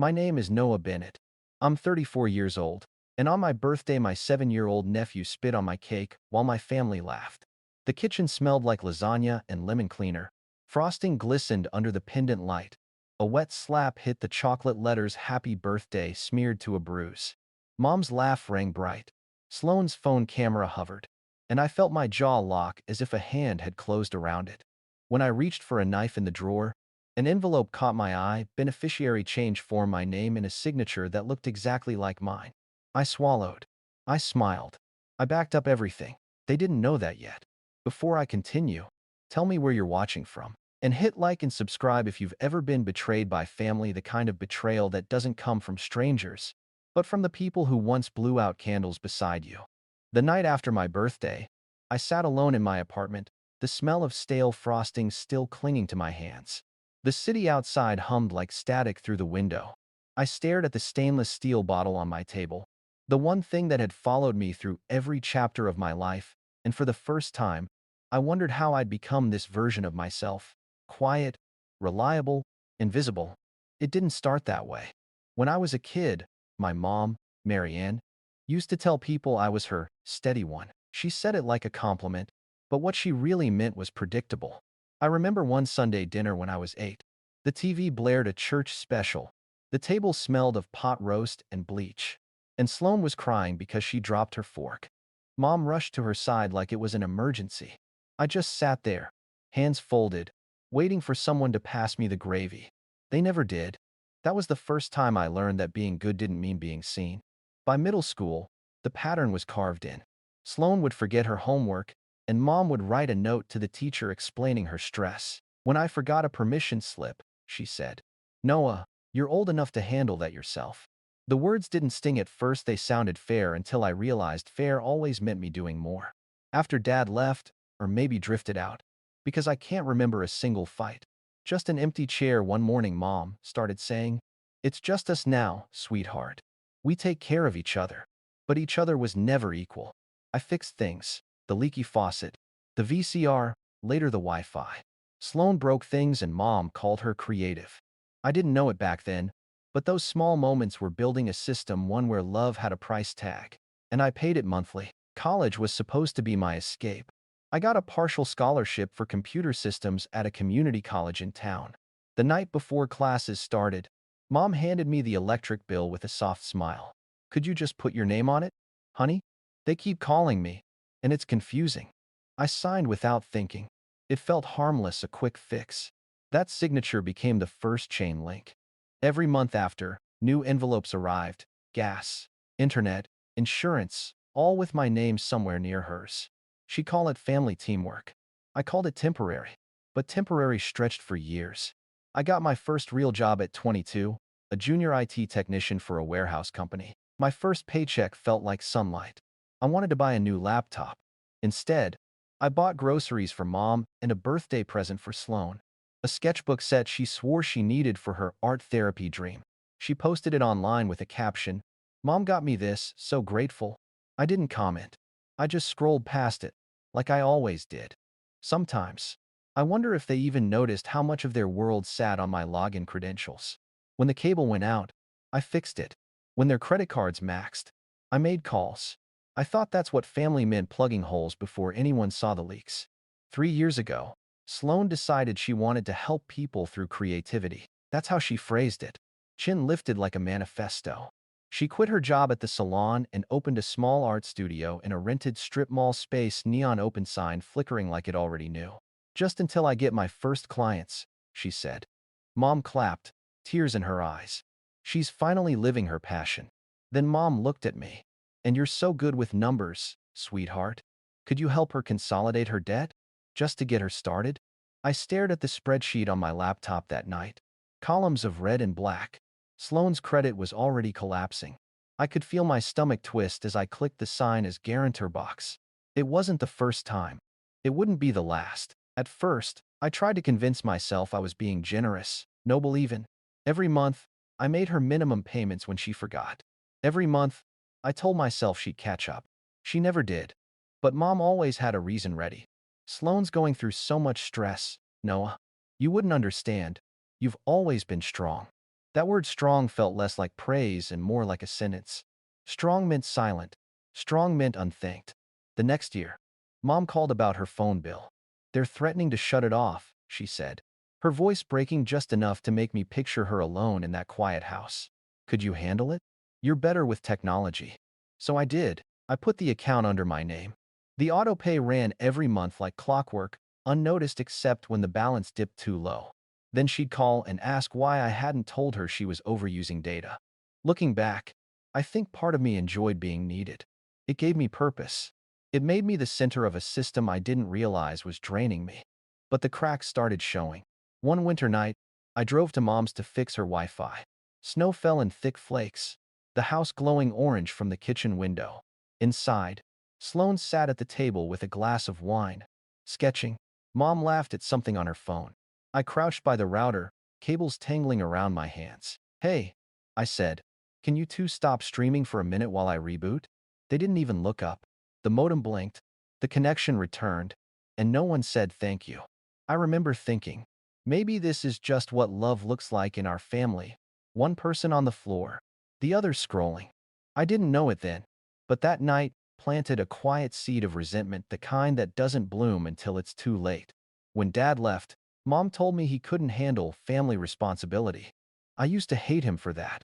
My name is Noah Bennett. I'm 34 years old, and on my birthday my 7-year-old nephew spit on my cake while my family laughed. The kitchen smelled like lasagna and lemon cleaner. Frosting glistened under the pendant light. A wet slap hit the chocolate letters Happy Birthday smeared to a bruise. Mom's laugh rang bright. Sloane's phone camera hovered, and I felt my jaw lock as if a hand had closed around it. When I reached for a knife in the drawer, an envelope caught my eye, beneficiary change form, my name and a signature that looked exactly like mine. I swallowed. I smiled. I backed up everything. They didn't know that yet. Before I continue, tell me where you're watching from. And hit like and subscribe if you've ever been betrayed by family, the kind of betrayal that doesn't come from strangers, but from the people who once blew out candles beside you. The night after my birthday, I sat alone in my apartment, the smell of stale frosting still clinging to my hands. The city outside hummed like static through the window. I stared at the stainless steel bottle on my table, the one thing that had followed me through every chapter of my life, and for the first time, I wondered how I'd become this version of myself. Quiet, reliable, invisible. It didn't start that way. When I was a kid, my mom, Marianne, used to tell people I was her steady one. She said it like a compliment, but what she really meant was predictable. I remember one Sunday dinner when I was 8. The TV blared a church special. The table smelled of pot roast and bleach. And Sloane was crying because she dropped her fork. Mom rushed to her side like it was an emergency. I just sat there, hands folded, waiting for someone to pass me the gravy. They never did. That was the first time I learned that being good didn't mean being seen. By middle school, the pattern was carved in. Sloane would forget her homework, and Mom would write a note to the teacher explaining her stress. When I forgot a permission slip, she said, "Noah, you're old enough to handle that yourself." The words didn't sting at first, they sounded fair until I realized fair always meant me doing more. After Dad left, or maybe drifted out, because I can't remember a single fight. Just an empty chair. One morning Mom started saying, "It's just us now, sweetheart. We take care of each other." But each other was never equal. I fixed things, the leaky faucet, the VCR, later the Wi-Fi. Sloane broke things and Mom called her creative. I didn't know it back then, but those small moments were building a system, one where love had a price tag. And I paid it monthly. College was supposed to be my escape. I got a partial scholarship for computer systems at a community college in town. The night before classes started, Mom handed me the electric bill with a soft smile. "Could you just put your name on it, honey? They keep calling me, and it's confusing." I signed without thinking. It felt harmless, a quick fix. That signature became the first chain link. Every month after, new envelopes arrived: gas, internet, insurance, all with my name somewhere near hers. She called it family teamwork. I called it temporary. But temporary stretched for years. I got my first real job at 22, a junior IT technician for a warehouse company. My first paycheck felt like sunlight. I wanted to buy a new laptop. Instead, I bought groceries for Mom and a birthday present for Sloane. A sketchbook set she swore she needed for her art therapy dream. She posted it online with a caption, "Mom got me this, so grateful." I didn't comment. I just scrolled past it, like I always did. Sometimes, I wonder if they even noticed how much of their world sat on my login credentials. When the cable went out, I fixed it. When their credit cards maxed, I made calls. I thought that's what family meant, plugging holes before anyone saw the leaks. 3 years ago, Sloane decided she wanted to help people through creativity. That's how she phrased it. Chin lifted like a manifesto. She quit her job at the salon and opened a small art studio in a rented strip mall space, neon open sign flickering like it already knew. "Just until I get my first clients," she said. Mom clapped, tears in her eyes. She's finally living her passion. Then Mom looked at me. "And you're so good with numbers, sweetheart. Could you help her consolidate her debt? Just to get her started?" I stared at the spreadsheet on my laptop that night. Columns of red and black. Sloane's credit was already collapsing. I could feel my stomach twist as I clicked the sign as guarantor box. It wasn't the first time. It wouldn't be the last. At first, I tried to convince myself I was being generous, noble even. Every month, I made her minimum payments when she forgot. Every month, I told myself she'd catch up. She never did. But Mom always had a reason ready. "Sloane's going through so much stress, Noah. You wouldn't understand. You've always been strong." That word strong felt less like praise and more like a sentence. Strong meant silent. Strong meant unthanked. The next year, Mom called about her phone bill. "They're threatening to shut it off," she said, her voice breaking just enough to make me picture her alone in that quiet house. "Could you handle it? You're better with technology." So I did. I put the account under my name. The auto pay ran every month like clockwork, unnoticed except when the balance dipped too low. Then she'd call and ask why I hadn't told her she was overusing data. Looking back, I think part of me enjoyed being needed. It gave me purpose. It made me the center of a system I didn't realize was draining me. But the cracks started showing. One winter night, I drove to Mom's to fix her Wi-Fi. Snow fell in thick flakes, the house glowing orange from the kitchen window. Inside, Sloane sat at the table with a glass of wine, sketching. Mom laughed at something on her phone. I crouched by the router, cables tangling around my hands. "Hey," I said, "can you two stop streaming for a minute while I reboot?" They didn't even look up. The modem blinked, the connection returned, and no one said thank you. I remember thinking, maybe this is just what love looks like in our family. One person on the floor, the other scrolling. I didn't know it then, but that night planted a quiet seed of resentment, the kind that doesn't bloom until it's too late. When Dad left, Mom told me he couldn't handle family responsibility. I used to hate him for that.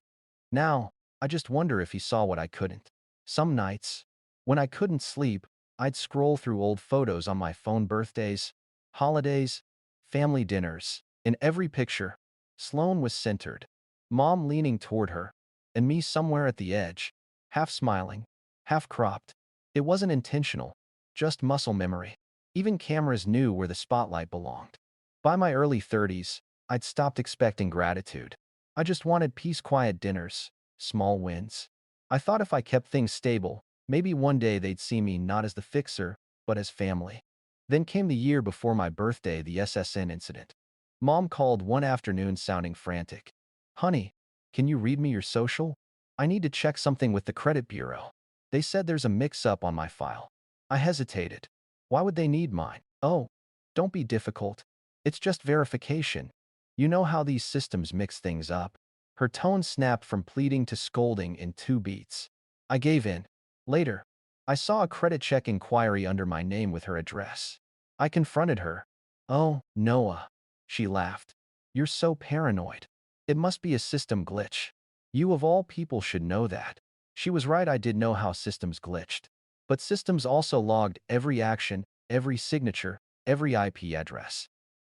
Now, I just wonder if he saw what I couldn't. Some nights, when I couldn't sleep, I'd scroll through old photos on my phone: birthdays, holidays, family dinners. In every picture, Sloane was centered, Mom leaning toward her, and me somewhere at the edge, half smiling, half cropped. It wasn't intentional, just muscle memory. Even cameras knew where the spotlight belonged. By my early 30s, I'd stopped expecting gratitude. I just wanted peace, quiet dinners, small wins. I thought if I kept things stable, maybe one day they'd see me not as the fixer, but as family. Then came the year before my birthday, the SSN incident. Mom called one afternoon sounding frantic. "Honey, can you read me your social? I need to check something with the credit bureau. They said there's a mix-up on my file." I hesitated. Why would they need mine? "Oh, don't be difficult. It's just verification. You know how these systems mix things up." Her tone snapped from pleading to scolding in 2 beats. I gave in. Later, I saw a credit check inquiry under my name with her address. I confronted her. "Oh, Noah," she laughed. "You're so paranoid. It must be a system glitch. You of all people should know that." She was right, I did know how systems glitched. But systems also logged every action, every signature, every IP address.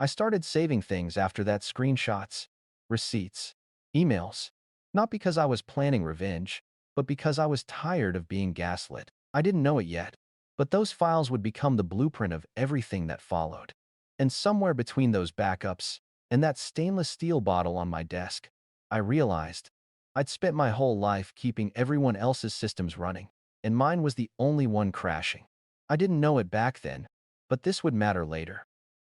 I started saving things after that: screenshots, receipts, emails. Not because I was planning revenge, but because I was tired of being gaslit. I didn't know it yet, but those files would become the blueprint of everything that followed. And somewhere between those backups and that stainless steel bottle on my desk, I realized I'd spent my whole life keeping everyone else's systems running, and mine was the only one crashing. I didn't know it back then, but this would matter later.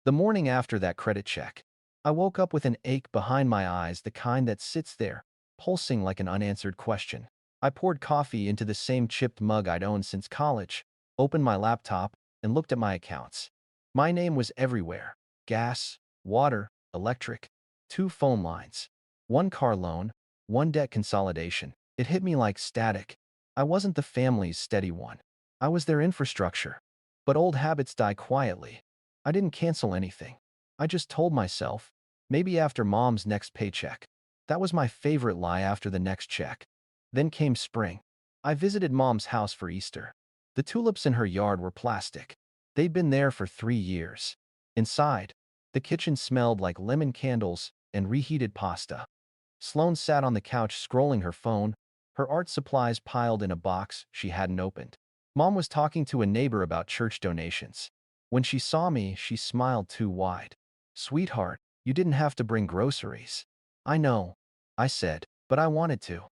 The morning after that credit check, I woke up with an ache behind my eyes, the kind that sits there, pulsing like an unanswered question. I poured coffee into the same chipped mug I'd owned since college, opened my laptop, and looked at my accounts. My name was everywhere: gas, water, electric, 2 phone lines, 1 car loan, 1 debt consolidation. It hit me like static. I wasn't the family's steady one. I was their infrastructure. But old habits die quietly. I didn't cancel anything. I just told myself, maybe after Mom's next paycheck. That was my favorite lie: after the next check. Then came spring. I visited Mom's house for Easter. The tulips in her yard were plastic. They'd been there for 3 years. Inside, the kitchen smelled like lemon candles and reheated pasta. Sloane sat on the couch scrolling her phone, her art supplies piled in a box she hadn't opened. Mom was talking to a neighbor about church donations. When she saw me, she smiled too wide. "Sweetheart, you didn't have to bring groceries." "I know," I said, "but I wanted to."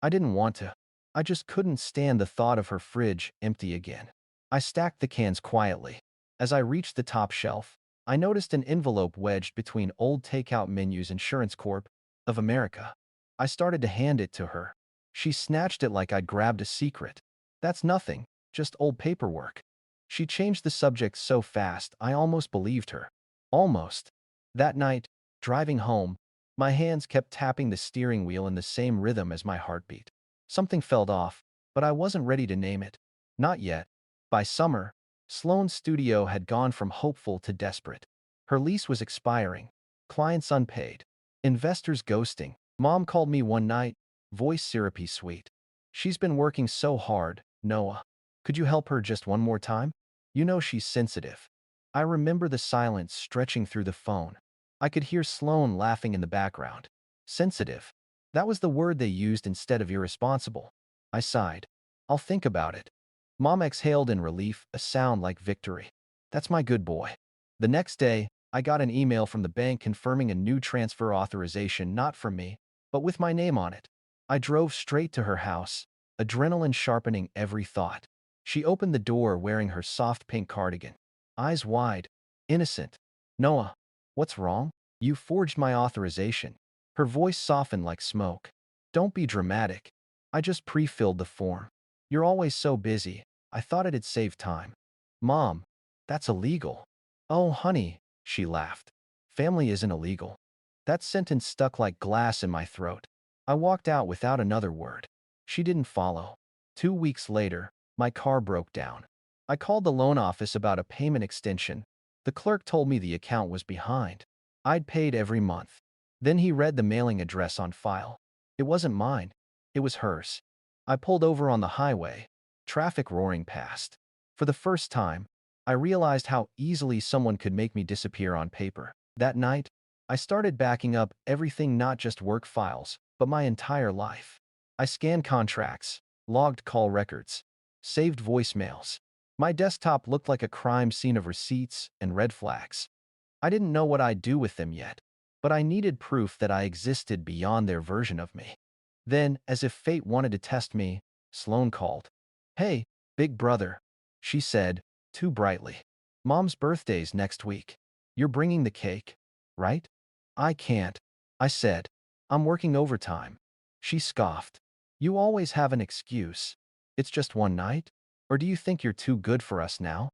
I didn't want to. I just couldn't stand the thought of her fridge empty again. I stacked the cans quietly. As I reached the top shelf, I noticed an envelope wedged between old takeout menus: Insurance Corp. of America. I started to hand it to her. She snatched it like I'd grabbed a secret. "That's nothing, just old paperwork." She changed the subject so fast I almost believed her. Almost. That night, driving home, My hands kept tapping the steering wheel in the same rhythm as my heartbeat. Something felt off, but I wasn't ready to name it. Not yet. By summer, Sloane's studio had gone from hopeful to desperate. Her lease was expiring, clients unpaid, investors ghosting. Mom called me one night, voice syrupy sweet. She's been working so hard, Noah. Could you help her just one more time? You know she's sensitive. I remember the silence stretching through the phone. I could hear Sloane laughing in the background. Sensitive. That was the word they used instead of irresponsible. I sighed. I'll think about it. Mom exhaled in relief, a sound like victory. That's my good boy. The next day, I got an email from the bank confirming a new transfer authorization not from me, but with my name on it. I drove straight to her house, adrenaline sharpening every thought. She opened the door wearing her soft pink cardigan. Eyes wide. Innocent. Noah. What's wrong? You forged my authorization. Her voice softened like smoke. Don't be dramatic. I just pre-filled the form. You're always so busy. I thought it'd save time. Mom, that's illegal. Oh, honey, she laughed. Family isn't illegal. That sentence stuck like glass in my throat. I walked out without another word. She didn't follow. 2 weeks later, my car broke down. I called the loan office about a payment extension. The clerk told me the account was behind. I'd paid every month. Then he read the mailing address on file. It wasn't mine. It was hers. I pulled over on the highway, traffic roaring past. For the first time, I realized how easily someone could make me disappear on paper. That night, I started backing up everything, not just work files, but my entire life. I scanned contracts, logged call records, saved voicemails. My desktop looked like a crime scene of receipts and red flags. I didn't know what I'd do with them yet, but I needed proof that I existed beyond their version of me. Then, as if fate wanted to test me, Sloane called. Hey, big brother, she said, too brightly. Mom's birthday's next week. You're bringing the cake, right? I can't, I said. I'm working overtime. She scoffed. You always have an excuse. It's just one night? Or do you think you're too good for us now?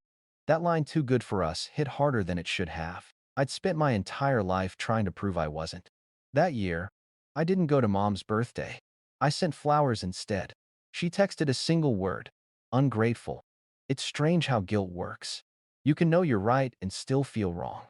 That line, too good for us, hit harder than it should have. I'd spent my entire life trying to prove I wasn't. That year, I didn't go to Mom's birthday. I sent flowers instead. She texted a single word: ungrateful. It's strange how guilt works. You can know you're right and still feel wrong.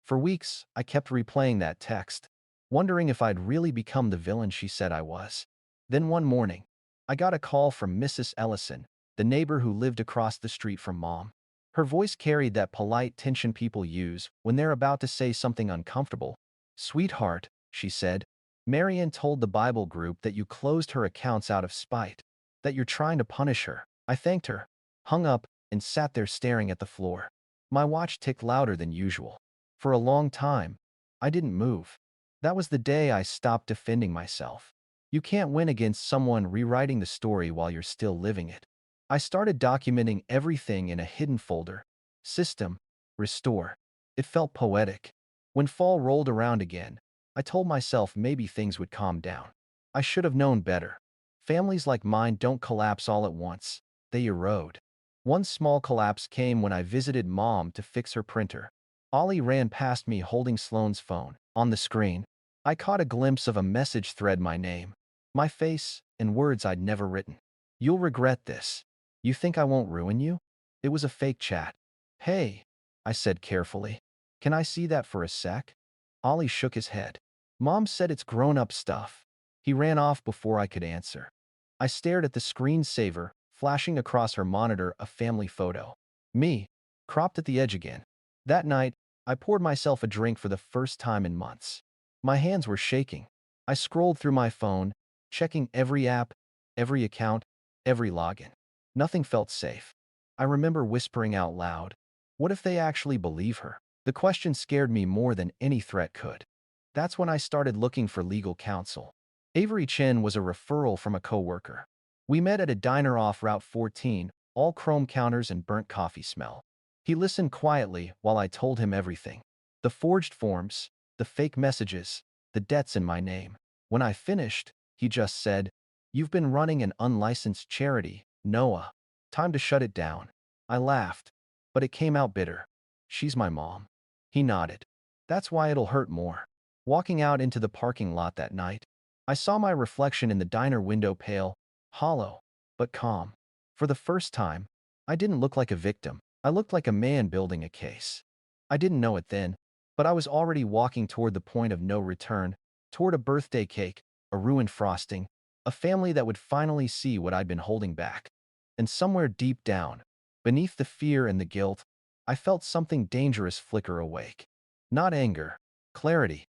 For weeks, I kept replaying that text, wondering if I'd really become the villain she said I was. Then one morning, I got a call from Mrs. Ellison, the neighbor who lived across the street from Mom. Her voice carried that polite tension people use when they're about to say something uncomfortable. Sweetheart, she said, Marian told the Bible group that you closed her accounts out of spite, that you're trying to punish her. I thanked her, hung up, and sat there staring at the floor. My watch ticked louder than usual. For a long time, I didn't move. That was the day I stopped defending myself. You can't win against someone rewriting the story while you're still living it. I started documenting everything in a hidden folder. System. Restore. It felt poetic. When fall rolled around again, I told myself maybe things would calm down. I should have known better. Families like mine don't collapse all at once. They erode. One small collapse came when I visited Mom to fix her printer. Ollie ran past me holding Sloane's phone. On the screen, I caught a glimpse of a message thread: my name, my face, and words I'd never written. You'll regret this. You think I won't ruin you? It was a fake chat. Hey, I said carefully. Can I see that for a sec? Ollie shook his head. Mom said it's grown-up stuff. He ran off before I could answer. I stared at the screensaver, flashing across her monitor a family photo. Me, cropped at the edge again. That night, I poured myself a drink for the first time in months. My hands were shaking. I scrolled through my phone, checking every app, every account, every login. Nothing felt safe. I remember whispering out loud, what if they actually believe her? The question scared me more than any threat could. That's when I started looking for legal counsel. Avery Chen was a referral from a coworker. We met at a diner off Route 14, all chrome counters and burnt coffee smell. He listened quietly while I told him everything. The forged forms, the fake messages, the debts in my name. When I finished, he just said, "You've been running an unlicensed charity, Noah. Time to shut it down." I laughed, but it came out bitter. She's my mom. He nodded. That's why it'll hurt more. Walking out into the parking lot that night, I saw my reflection in the diner window, pale, hollow, but calm. For the first time, I didn't look like a victim. I looked like a man building a case. I didn't know it then, but I was already walking toward the point of no return, toward a birthday cake, a ruined frosting, a family that would finally see what I'd been holding back. And somewhere deep down, beneath the fear and the guilt, I felt something dangerous flicker awake. Not anger, clarity.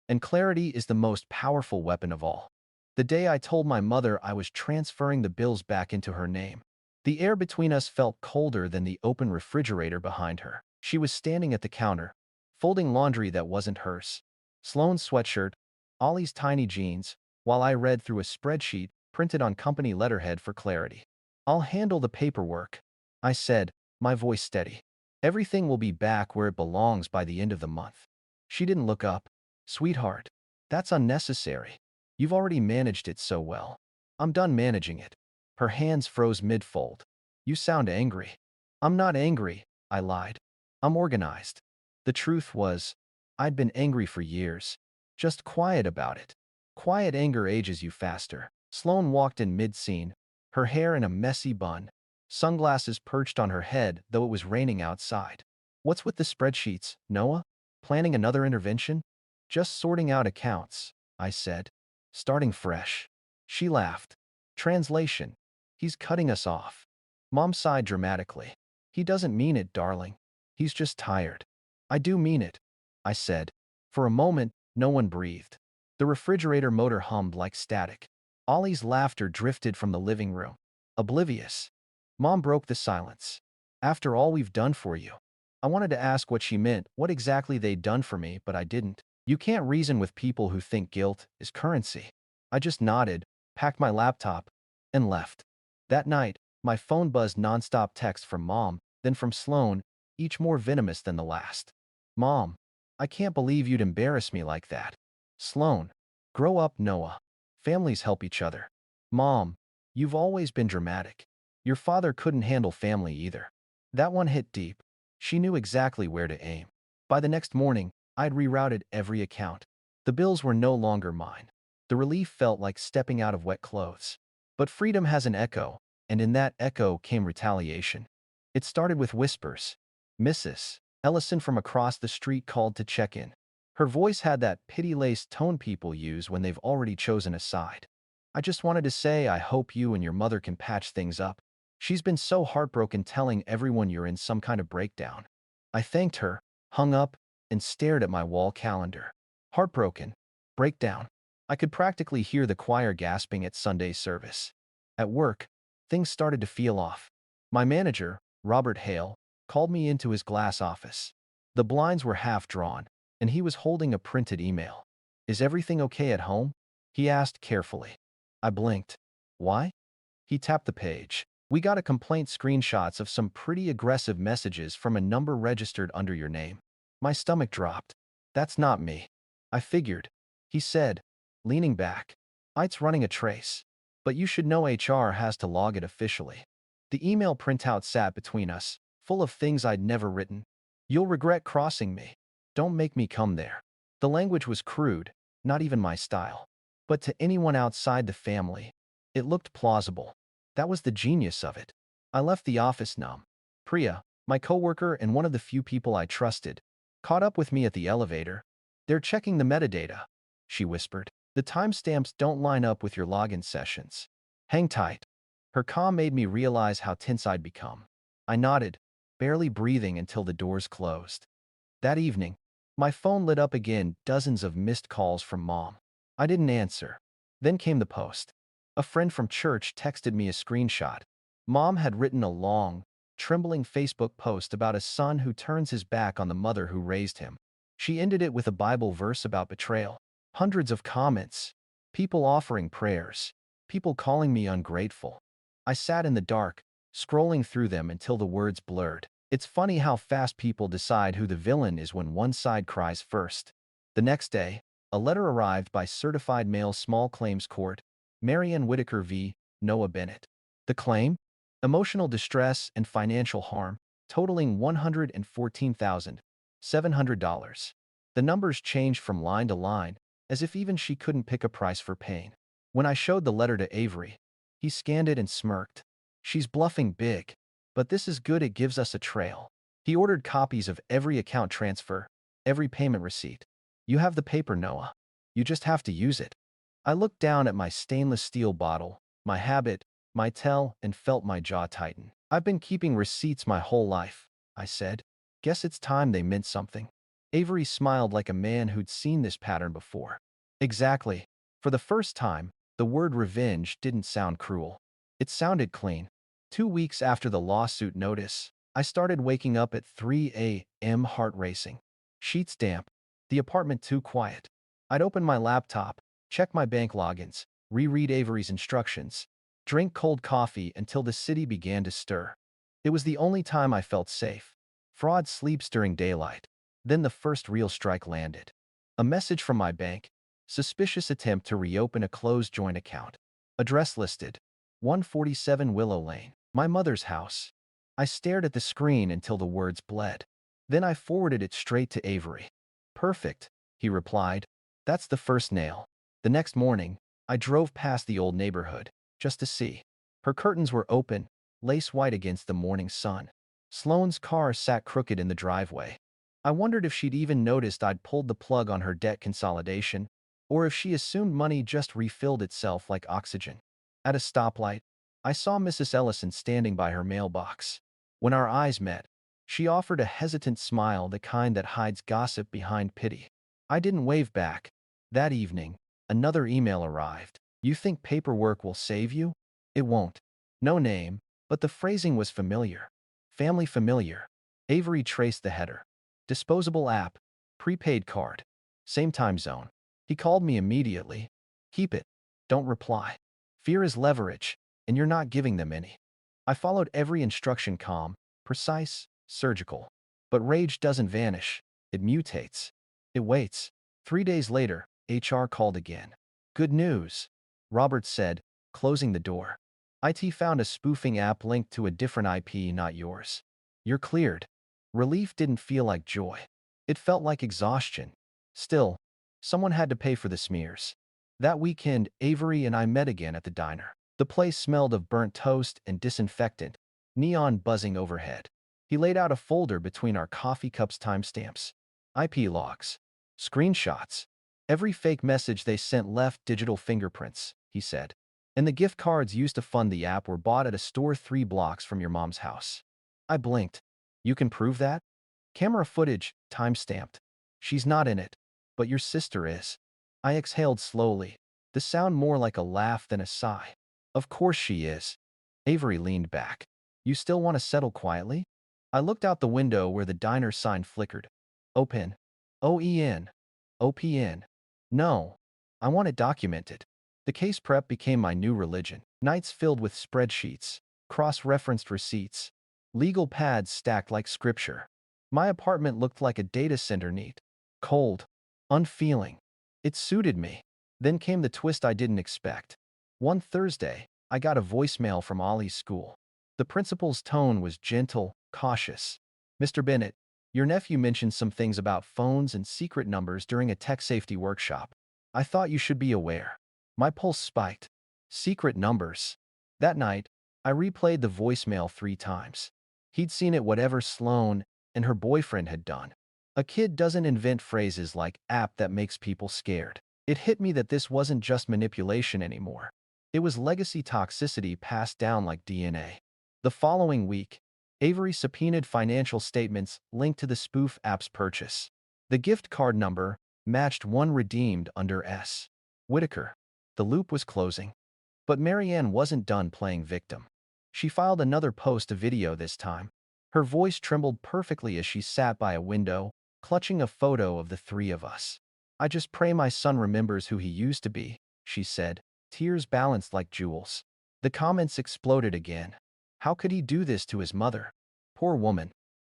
And clarity is the most powerful weapon of all. The day I told my mother I was transferring the bills back into her name, the air between us felt colder than the open refrigerator behind her. She was standing at the counter, folding laundry that wasn't hers. Sloane's sweatshirt, Ollie's tiny jeans, while I read through a spreadsheet printed on company letterhead for clarity. "I'll handle the paperwork," I said, my voice steady. "Everything will be back where it belongs by the end of the month." She didn't look up. "Sweetheart, that's unnecessary. You've already managed it so well." "I'm done managing it." Her hands froze mid-fold. "You sound angry." "I'm not angry," I lied. "I'm organized." The truth was, I'd been angry for years, just quiet about it. Quiet anger ages you faster. Sloane walked in mid-scene, her hair in a messy bun, sunglasses perched on her head though it was raining outside. "What's with the spreadsheets, Noah? Planning another intervention?" "Just sorting out accounts," I said. "Starting fresh." She laughed. Translation: "He's cutting us off." Mom sighed dramatically. "He doesn't mean it, darling. He's just tired." "I do mean it," I said. For a moment, no one breathed. The refrigerator motor hummed like static. Ollie's laughter drifted from the living room. Oblivious. Mom broke the silence. "After all we've done for you." I wanted to ask what she meant, what exactly they'd done for me, but I didn't. You can't reason with people who think guilt is currency. I just nodded, packed my laptop, and left. That night, my phone buzzed nonstop texts from Mom, then from Sloane, each more venomous than the last. "Mom, I can't believe you'd embarrass me like that." Sloane, "Grow up, Noah. Families help each other." "Mom, you've always been dramatic. Your father couldn't handle family either." That one hit deep. She knew exactly where to aim. By the next morning, I'd rerouted every account. The bills were no longer mine. The relief felt like stepping out of wet clothes. But freedom has an echo, and in that echo came retaliation. It started with whispers. Mrs. Ellison from across the street called to check in. Her voice had that pity-laced tone people use when they've already chosen a side. "I just wanted to say I hope you and your mother can patch things up. She's been so heartbroken telling everyone you're in some kind of breakdown." I thanked her, hung up, and stared at my wall calendar. Heartbroken. Breakdown. I could practically hear the choir gasping at Sunday service. At work, things started to feel off. My manager, Robert Hale, called me into his glass office. The blinds were half drawn, and he was holding a printed email. "Is everything okay at home?" he asked carefully. I blinked. "Why?" He tapped the page. "We got a complaint, screenshots of some pretty aggressive messages from a number registered under your name." My stomach dropped. "That's not me." "I figured," he said, leaning back. "It's running a trace. But you should know HR has to log it officially." The email printout sat between us, full of things I'd never written. "You'll regret crossing me. Don't make me come there." The language was crude, not even my style. But to anyone outside the family, it looked plausible. That was the genius of it. I left the office numb. Priya, my coworker and one of the few people I trusted, caught up with me at the elevator. "They're checking the metadata," she whispered. "The timestamps don't line up with your login sessions. Hang tight." Her calm made me realize how tense I'd become. I nodded, barely breathing until the doors closed. That evening, my phone lit up again, dozens of missed calls from Mom. I didn't answer. Then came the post. A friend from church texted me a screenshot. Mom had written a long, trembling Facebook post about a son who turns his back on the mother who raised him. She ended it with a Bible verse about betrayal. Hundreds of comments. People offering prayers. People calling me ungrateful. I sat in the dark, scrolling through them until the words blurred. It's funny how fast people decide who the villain is when one side cries first. The next day, a letter arrived by certified mail, Small Claims Court, Marianne Whitaker v. Noah Bennett. The claim? Emotional distress and financial harm, totaling $114,700. The numbers changed from line to line, as if even she couldn't pick a price for pain. When I showed the letter to Avery, he scanned it and smirked. She's bluffing big, but this is good, it gives us a trail. He ordered copies of every account transfer, every payment receipt. You have the paper, Noah. You just have to use it. I looked down at my stainless steel bottle, my habit, my tell, and felt my jaw tighten. I've been keeping receipts my whole life, I said. Guess it's time they meant something. Avery smiled like a man who'd seen this pattern before. Exactly. For the first time, the word revenge didn't sound cruel. It sounded clean. 2 weeks after the lawsuit notice, I started waking up at 3 a.m. heart racing. Sheets damp. The apartment too quiet. I'd open my laptop, check my bank logins, reread Avery's instructions, drink cold coffee until the city began to stir. It was the only time I felt safe. Fraud sleeps during daylight. Then the first real strike landed. A message from my bank. Suspicious attempt to reopen a closed joint account. Address listed. 147 Willow Lane. My mother's house. I stared at the screen until the words bled. Then I forwarded it straight to Avery. Perfect, he replied. That's the first nail. The next morning, I drove past the old neighborhood, just to see. Her curtains were open, lace white against the morning sun. Sloane's car sat crooked in the driveway. I wondered if she'd even noticed I'd pulled the plug on her debt consolidation, or if she assumed money just refilled itself like oxygen. At a stoplight, I saw Mrs. Ellison standing by her mailbox. When our eyes met, she offered a hesitant smile, the kind that hides gossip behind pity. I didn't wave back. That evening, another email arrived. You think paperwork will save you? It won't. No name, but the phrasing was familiar. Family familiar. Avery traced the header. Disposable app. Prepaid card. Same time zone. He called me immediately. Keep it. Don't reply. Fear is leverage, and you're not giving them any. I followed every instruction, calm, precise, surgical. But rage doesn't vanish. It mutates. It waits. 3 days later, HR called again. Good news, Robert said, closing the door. IT found a spoofing app linked to a different IP, not yours. You're cleared. Relief didn't feel like joy. It felt like exhaustion. Still, someone had to pay for the smears. That weekend, Avery and I met again at the diner. The place smelled of burnt toast and disinfectant, neon buzzing overhead. He laid out a folder between our coffee cups, timestamps, IP logs, screenshots. Every fake message they sent left digital fingerprints, he said. And the gift cards used to fund the app were bought at a store 3 blocks from your mom's house. I blinked. You can prove that? Camera footage, time-stamped. She's not in it, but your sister is. I exhaled slowly, the sound more like a laugh than a sigh. Of course she is. Avery leaned back. You still want to settle quietly? I looked out the window where the diner sign flickered. Open. OEN. OPN. No. I want it documented. The case prep became my new religion. Nights filled with spreadsheets, cross-referenced receipts, legal pads stacked like scripture. My apartment looked like a data center, neat, cold, unfeeling. It suited me. Then came the twist I didn't expect. One Thursday, I got a voicemail from Ollie's school. The principal's tone was gentle, cautious. Mr. Bennett, your nephew mentioned some things about phones and secret numbers during a tech safety workshop. I thought you should be aware. My pulse spiked. Secret numbers. That night, I replayed the voicemail 3 times. He'd seen it, whatever Sloane and her boyfriend had done. A kid doesn't invent phrases like app that makes people scared. It hit me that this wasn't just manipulation anymore. It was legacy toxicity passed down like DNA. The following week, Avery subpoenaed financial statements linked to the spoof app's purchase. The gift card number matched one redeemed under S. Whitaker. The loop was closing. But Marianne wasn't done playing victim. She filed another post, a video this time. Her voice trembled perfectly as she sat by a window, clutching a photo of the 3 of us. I just pray my son remembers who he used to be, she said, tears balanced like jewels. The comments exploded again. How could he do this to his mother? Poor woman.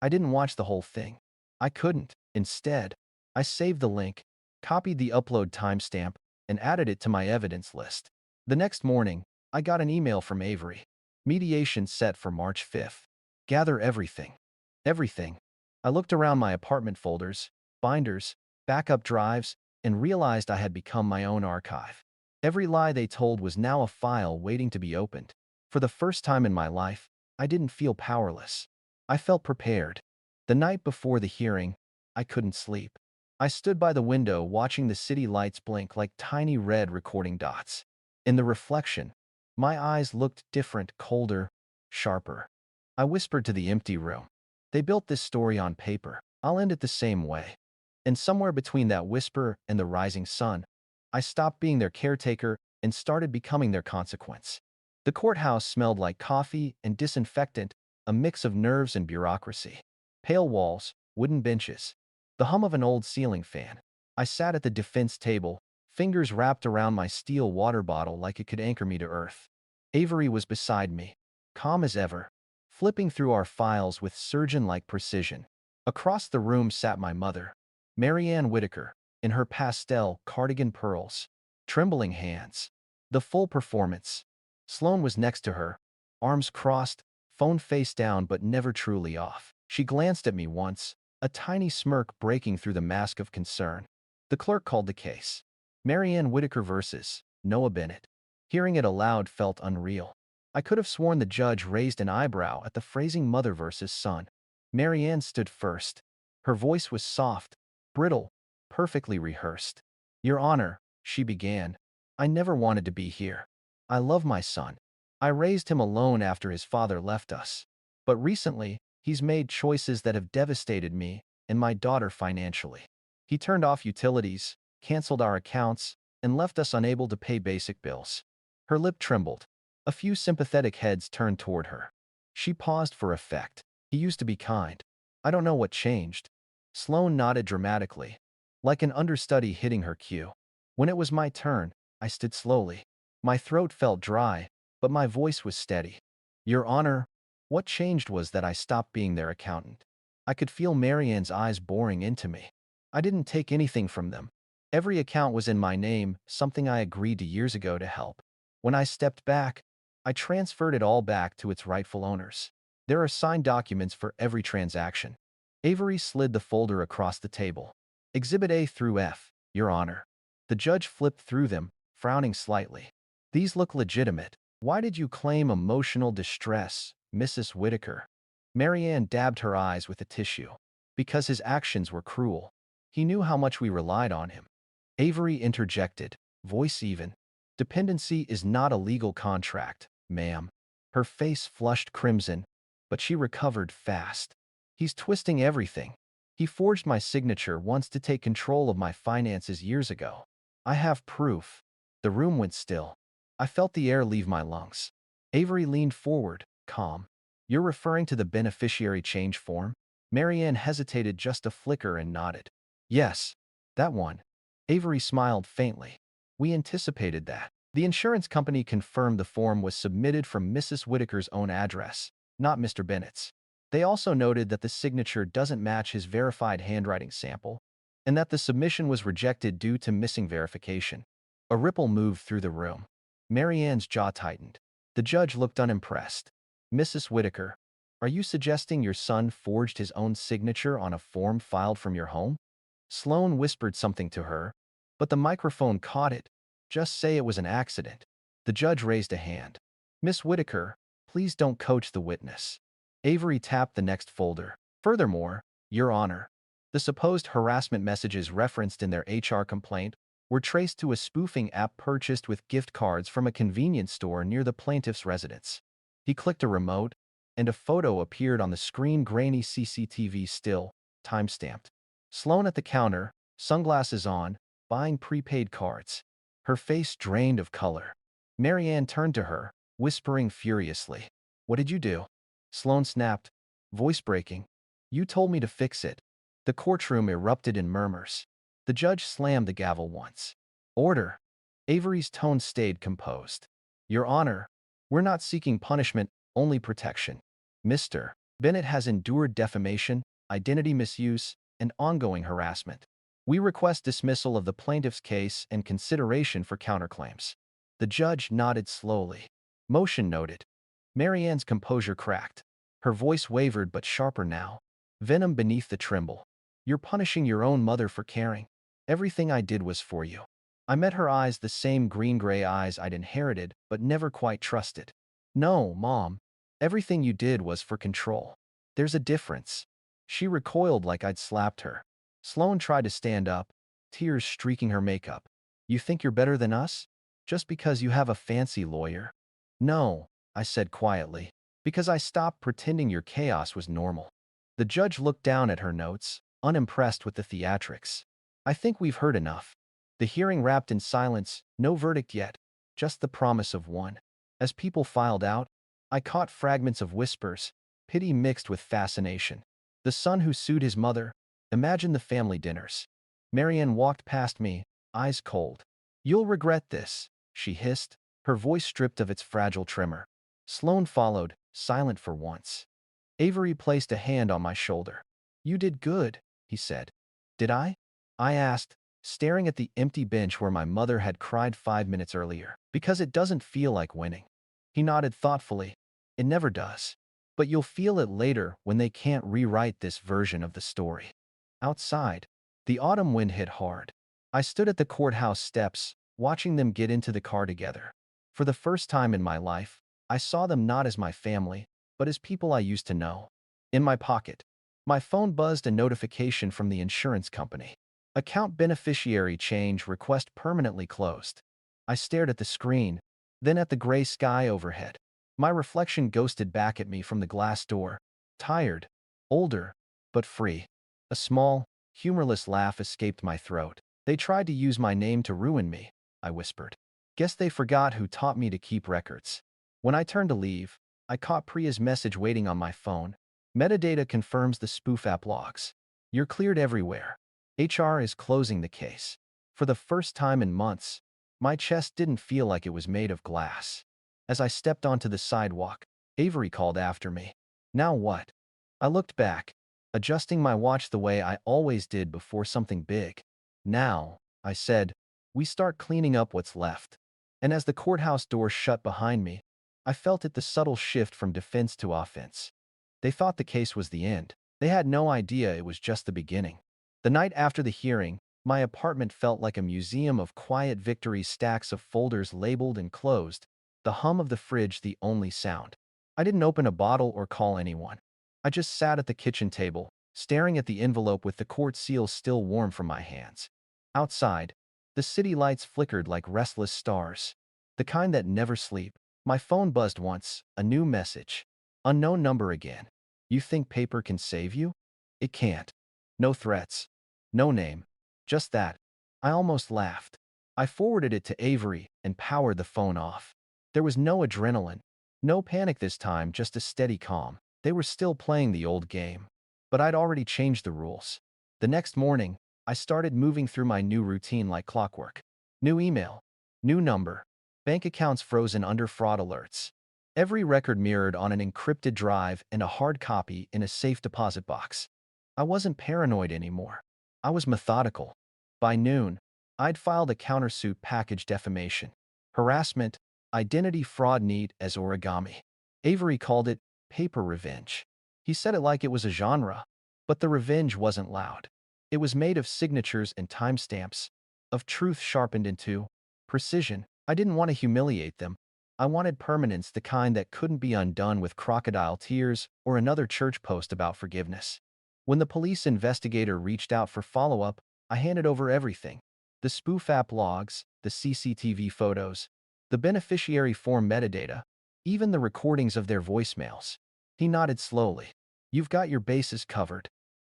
I didn't watch the whole thing. I couldn't. Instead, I saved the link, copied the upload timestamp, and added it to my evidence list. The next morning, I got an email from Avery. Mediation set for March 5th. Gather everything. Everything. I looked around my apartment folders, binders, backup drives, and realized I had become my own archive. Every lie they told was now a file waiting to be opened. For the first time in my life, I didn't feel powerless. I felt prepared. The night before the hearing, I couldn't sleep. I stood by the window watching the city lights blink like tiny red recording dots. In the reflection, my eyes looked different, colder, sharper. I whispered to the empty room. They built this story on paper. I'll end it the same way. And somewhere between that whisper and the rising sun, I stopped being their caretaker and started becoming their consequence. The courthouse smelled like coffee and disinfectant, a mix of nerves and bureaucracy. Pale walls, wooden benches, the hum of an old ceiling fan. I sat at the defense table, fingers wrapped around my steel water bottle like it could anchor me to earth. Avery was beside me, calm as ever, flipping through our files with surgeon-like precision. Across the room sat my mother, Marianne Whitaker, in her pastel cardigan pearls, trembling hands. The full performance. Sloane was next to her, arms crossed, phone face down but never truly off. She glanced at me once, a tiny smirk breaking through the mask of concern. The clerk called the case. Marianne Whitaker versus Noah Bennett. Hearing it aloud felt unreal. I could have sworn the judge raised an eyebrow at the phrasing mother versus son. Marianne stood first. Her voice was soft, brittle, perfectly rehearsed. Your Honor, she began, I never wanted to be here. I love my son. I raised him alone after his father left us. But recently, he's made choices that have devastated me and my daughter financially. He turned off utilities, canceled our accounts, and left us unable to pay basic bills. Her lip trembled. A few sympathetic heads turned toward her. She paused for effect. He used to be kind. I don't know what changed. Sloane nodded dramatically, like an understudy hitting her cue. When it was my turn, I stood slowly. My throat felt dry, but my voice was steady. Your Honor, what changed was that I stopped being their accountant. I could feel Marianne's eyes boring into me. I didn't take anything from them. Every account was in my name, something I agreed to years ago to help. When I stepped back, I transferred it all back to its rightful owners. There are signed documents for every transaction. Avery slid the folder across the table. Exhibit A through F, Your Honor. The judge flipped through them, frowning slightly. These look legitimate. Why did you claim emotional distress, Mrs. Whitaker? Marianne dabbed her eyes with a tissue. Because his actions were cruel. He knew how much we relied on him. Avery interjected, voice even. Dependency is not a legal contract, ma'am. Her face flushed crimson, but she recovered fast. He's twisting everything. He forged my signature once to take control of my finances years ago. I have proof. The room went still. I felt the air leave my lungs. Avery leaned forward, calm. You're referring to the beneficiary change form? Marianne hesitated just a flicker and nodded. Yes, that one. Avery smiled faintly. We anticipated that. The insurance company confirmed the form was submitted from Mrs. Whitaker's own address, not Mr. Bennett's. They also noted that the signature doesn't match his verified handwriting sample, and that the submission was rejected due to missing verification. A ripple moved through the room. Marianne's jaw tightened. The judge looked unimpressed. Mrs. Whitaker, are you suggesting your son forged his own signature on a form filed from your home? Sloane whispered something to her, but the microphone caught it. Just say it was an accident. The judge raised a hand. Miss Whitaker, please don't coach the witness. Avery tapped the next folder. Furthermore, Your Honor, the supposed harassment messages referenced in their HR complaint were traced to a spoofing app purchased with gift cards from a convenience store near the plaintiff's residence. He clicked a remote, and a photo appeared on the screen, grainy CCTV still, time-stamped. Sloane at the counter, sunglasses on, buying prepaid cards. Her face drained of color. Marianne turned to her, whispering furiously. What did you do? Sloane snapped, voice breaking. You told me to fix it. The courtroom erupted in murmurs. The judge slammed the gavel once. Order. Avery's tone stayed composed. Your Honor, we're not seeking punishment, only protection. Mr. Bennett has endured defamation, identity misuse, and ongoing harassment. We request dismissal of the plaintiff's case and consideration for counterclaims. The judge nodded slowly. Motion noted. Marianne's composure cracked. Her voice wavered but sharper now. Venom beneath the tremble. You're punishing your own mother for caring. Everything I did was for you. I met her eyes, the same green-gray eyes I'd inherited but never quite trusted. No, Mom. Everything you did was for control. There's a difference. She recoiled like I'd slapped her. Sloane tried to stand up, tears streaking her makeup. You think you're better than us? Just because you have a fancy lawyer? No, I said quietly. Because I stopped pretending your chaos was normal. The judge looked down at her notes, unimpressed with the theatrics. I think we've heard enough. The hearing wrapped in silence, no verdict yet, just the promise of one. As people filed out, I caught fragments of whispers, pity mixed with fascination. The son who sued his mother. Imagine the family dinners. Marianne walked past me, eyes cold. You'll regret this, she hissed, her voice stripped of its fragile tremor. Sloane followed, silent for once. Avery placed a hand on my shoulder. You did good, he said. Did I? I asked, staring at the empty bench where my mother had cried 5 minutes earlier. Because it doesn't feel like winning. He nodded thoughtfully. It never does. But you'll feel it later when they can't rewrite this version of the story. Outside, the autumn wind hit hard. I stood at the courthouse steps, watching them get into the car together. For the first time in my life, I saw them not as my family, but as people I used to know. In my pocket, my phone buzzed a notification from the insurance company. Account beneficiary change request permanently closed. I stared at the screen, then at the gray sky overhead. My reflection ghosted back at me from the glass door. Tired, older, but free. A small, humorless laugh escaped my throat. They tried to use my name to ruin me, I whispered. Guess they forgot who taught me to keep records. When I turned to leave, I caught Priya's message waiting on my phone. Metadata confirms the spoof app logs. You're cleared everywhere. HR is closing the case. For the first time in months, my chest didn't feel like it was made of glass. As I stepped onto the sidewalk, Avery called after me. Now what? I looked back, adjusting my watch the way I always did before something big. Now, I said, we start cleaning up what's left. And as the courthouse door shut behind me, I felt the subtle shift from defense to offense. They thought the case was the end. They had no idea it was just the beginning. The night after the hearing, my apartment felt like a museum of quiet victories, stacks of folders labeled and closed, the hum of the fridge the only sound. I didn't open a bottle or call anyone. I just sat at the kitchen table, staring at the envelope with the court seal still warm from my hands. Outside, the city lights flickered like restless stars, the kind that never sleep. My phone buzzed once, a new message. Unknown number again. You think paper can save you? It can't. No threats. No name. Just that. I almost laughed. I forwarded it to Avery and powered the phone off. There was no adrenaline. No panic this time, just a steady calm. They were still playing the old game. But I'd already changed the rules. The next morning, I started moving through my new routine like clockwork. New email. New number. Bank accounts frozen under fraud alerts. Every record mirrored on an encrypted drive and a hard copy in a safe deposit box. I wasn't paranoid anymore. I was methodical. By noon, I'd filed a countersuit package: defamation, harassment, identity fraud, neat as origami. Avery called it paper revenge. He said it like it was a genre, but the revenge wasn't loud. It was made of signatures and timestamps, of truth sharpened into precision. I didn't want to humiliate them. I wanted permanence, the kind that couldn't be undone with crocodile tears or another church post about forgiveness. When the police investigator reached out for follow-up, I handed over everything. The spoof app logs, the CCTV photos, the beneficiary form metadata, even the recordings of their voicemails. He nodded slowly. You've got your bases covered.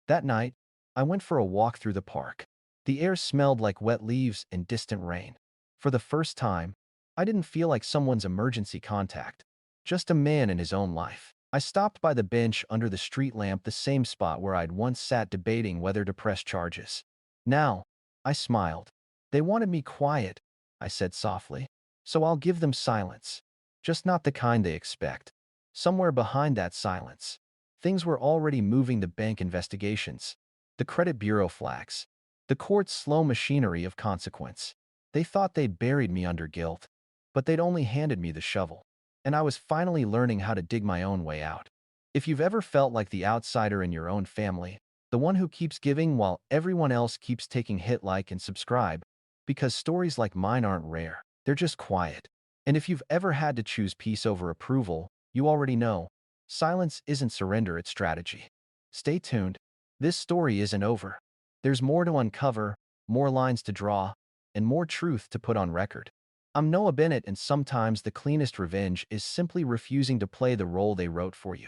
That night, I went for a walk through the park. The air smelled like wet leaves and distant rain. For the first time, I didn't feel like someone's emergency contact, just a man in his own life. I stopped by the bench under the street lamp, the same spot where I'd once sat debating whether to press charges. Now, I smiled. They wanted me quiet, I said softly, so I'll give them silence. Just not the kind they expect. Somewhere behind that silence, things were already moving: the bank investigations, the credit bureau flags, the court's slow machinery of consequence. They thought they'd buried me under guilt, but they'd only handed me the shovel. And I was finally learning how to dig my own way out. If you've ever felt like the outsider in your own family, The one who keeps giving while everyone else keeps taking hit, like and subscribe. Because stories like mine aren't rare, they're just quiet. And if you've ever had to choose peace over approval, you already know. Silence isn't surrender, it's strategy. Stay tuned. This story isn't over. There's more to uncover, more lines to draw, and more truth to put on record. I'm Noah Bennett, and sometimes the cleanest revenge is simply refusing to play the role they wrote for you.